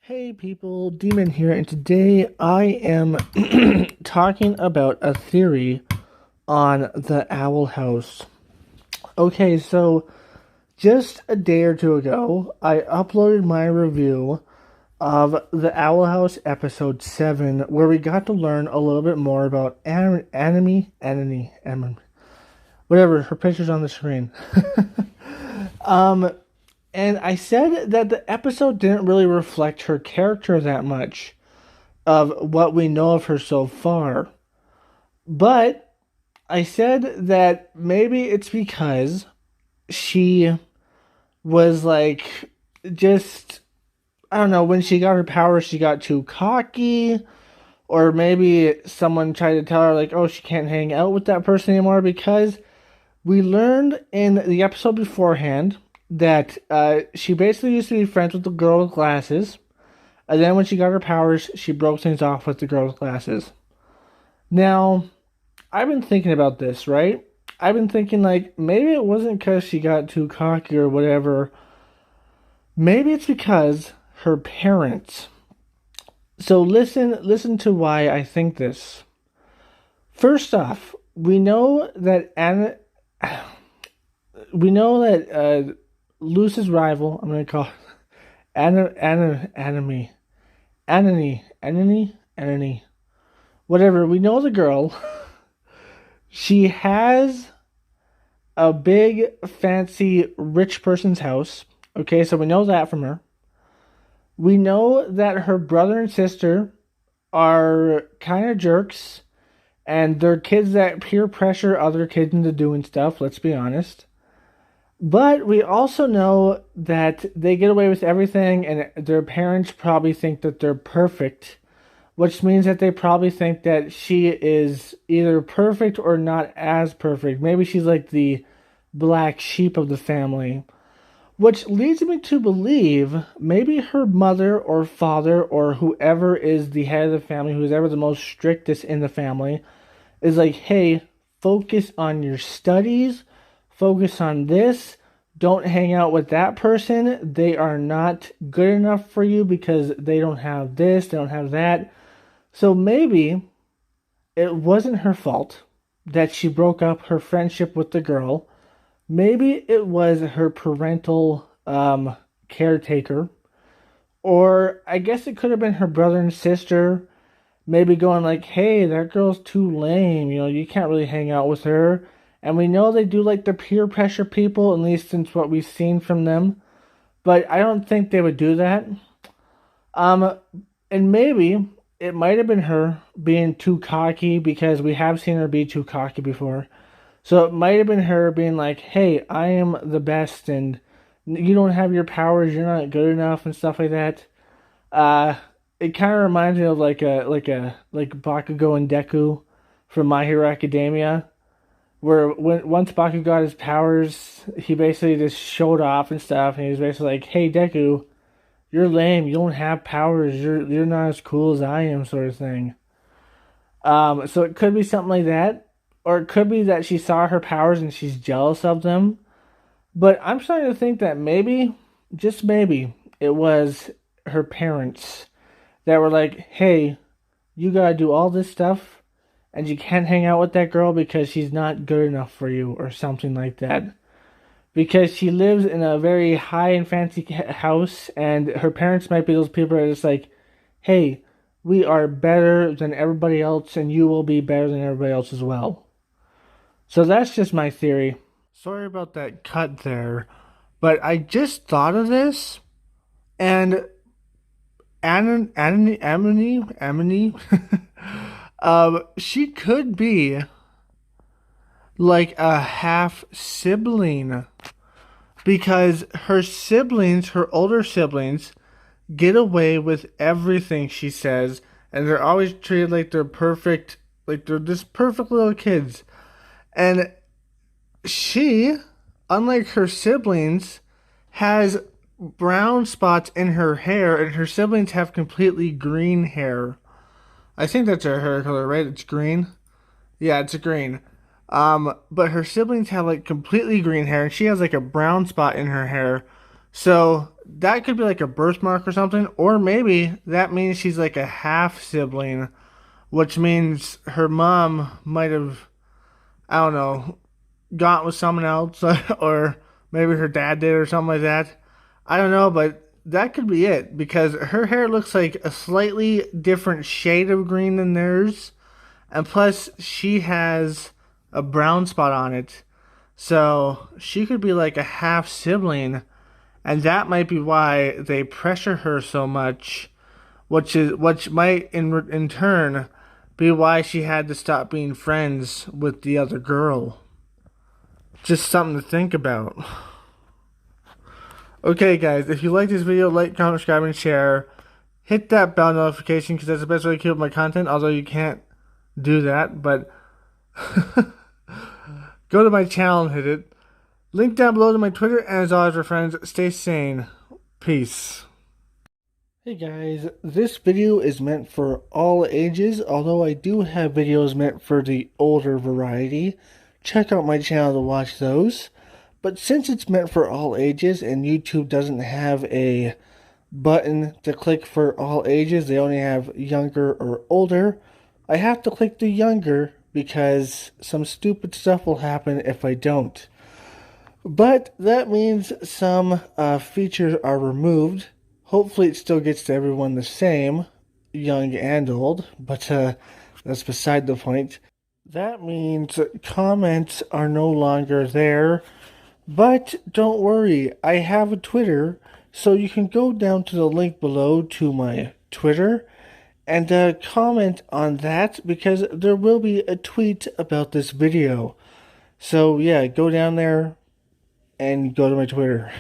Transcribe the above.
Hey people, Demon here, and today I am talking about a theory on the Owl House. Okay, so just a day or two ago, I uploaded my review of the Owl House episode 7, where we got to learn a little bit more about whatever, her picture's on the screen. um, and I said that the episode didn't really reflect her character that much of what we know of her so far. But I said that maybe it's because she was like, just, I don't know, when she got her power, she got too cocky. Or maybe someone tried to tell her, like, oh, she can't hang out with that person anymore, because we learned in the episode beforehand that she basically used to be friends with the girl with glasses. And then when she got her powers, she broke things off with the girl with glasses. Now, I've been thinking about this, right? I've been thinking, like, maybe it wasn't because she got too cocky or whatever. Maybe it's because her parents. So listen to why I think this. First off, we know that Luce's rival, I'm going to call Anony, whatever. We know the girl. She has a big, fancy, rich person's house. Okay, so we know that from her. We know that her brother and sister are kind of jerks, and they're kids that peer pressure other kids into doing stuff, let's be honest. But we also know that they get away with everything, and their parents probably think that they're perfect, which means that they probably think that she is either perfect or not as perfect. Maybe she's like the black sheep of the family, which leads me to believe maybe her mother or father or whoever is the head of the family, who's ever the most strictest in the family, is like, hey, focus on your studies, focus on this, don't hang out with that person. They are not good enough for you because they don't have this, they don't have that. So maybe it wasn't her fault that she broke up her friendship with the girl. Maybe it was her parental caretaker. Or I guess it could have been her brother and sister maybe going like, hey, that girl's too lame. You know, you can't really hang out with her. And we know they do like the peer pressure people, at least since what we've seen from them. But I don't think they would do that. Um, and maybe it might have been her being too cocky, because we have seen her be too cocky before. So it might have been her being like, hey, I am the best and you don't have your powers, you're not good enough and stuff like that. Uh it kind of reminds me of like Bakugo and Deku from My Hero Academia, where once Bakugo got his powers, he basically just showed off and stuff, and he was basically like, "Hey Deku, you're lame. You don't have powers. You're not as cool as I am," sort of thing. So it could be something like that, or it could be that she saw her powers and she's jealous of them. But I'm starting to think that maybe, just maybe, it was her parents that were like, "Hey, you gotta do all this stuff, and you can't hang out with that girl because she's not good enough for you," or something like that. Because she lives in a very high and fancy house, and her parents might be those people that are just like, hey, we are better than everybody else, and you will be better than everybody else as well. So that's just my theory. Sorry about that cut there, but I just thought of this, and Amity, she could be like a half sibling, because her older siblings, get away with everything she says, and they're always treated like they're perfect, like they're just perfect little kids. And she, unlike her siblings, has brown spots in her hair, and her siblings have completely green hair. I think that's her hair color, right? It's green. Yeah, it's green. But her siblings have like completely green hair, and she has like a brown spot in her hair. So that could be like a birthmark or something, or maybe that means she's like a half sibling, which means her mom might have, I don't know, got with someone else, or maybe her dad did or something like that. I don't know, but that could be it because her hair looks like a slightly different shade of green than theirs, and plus she has a brown spot on it. So she could be like a half sibling, and that might be why they pressure her so much, which might in turn be why she had to stop being friends with the other girl. Just something to think about. Okay, guys, if you like this video, like, comment, subscribe, and share. Hit that bell notification because that's the best way to keep up my content, although you can't do that, but go to my channel and hit it. Link down below to my Twitter, and as always, my friends, stay sane. Peace. Hey guys, this video is meant for all ages, although I do have videos meant for the older variety. Check out my channel to watch those. But since it's meant for all ages and YouTube doesn't have a button to click for all ages, they only have younger or older, I have to click the younger because some stupid stuff will happen if I don't. But that means some features are removed. Hopefully it still gets to everyone the same, young and old, but that's beside the point. That means comments are no longer there. But don't worry, I have a Twitter, so you can go down to the link below to my Twitter and comment on that because there will be a tweet about this video. So yeah, go down there and go to my Twitter.